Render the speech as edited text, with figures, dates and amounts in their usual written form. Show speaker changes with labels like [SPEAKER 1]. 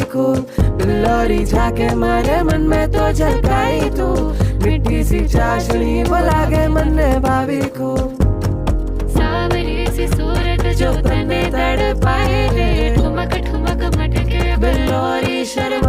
[SPEAKER 1] को। बिल्लोरी झाके मारे मन में तो झलकाई तू, मिट्टी सी चाशनी वो लागे मन ने भाभी को।
[SPEAKER 2] सावरी सी सूरत जो तने तड़ पाए रे, ठुमक ठुमक मटके
[SPEAKER 1] बिल्लोरी शर्मा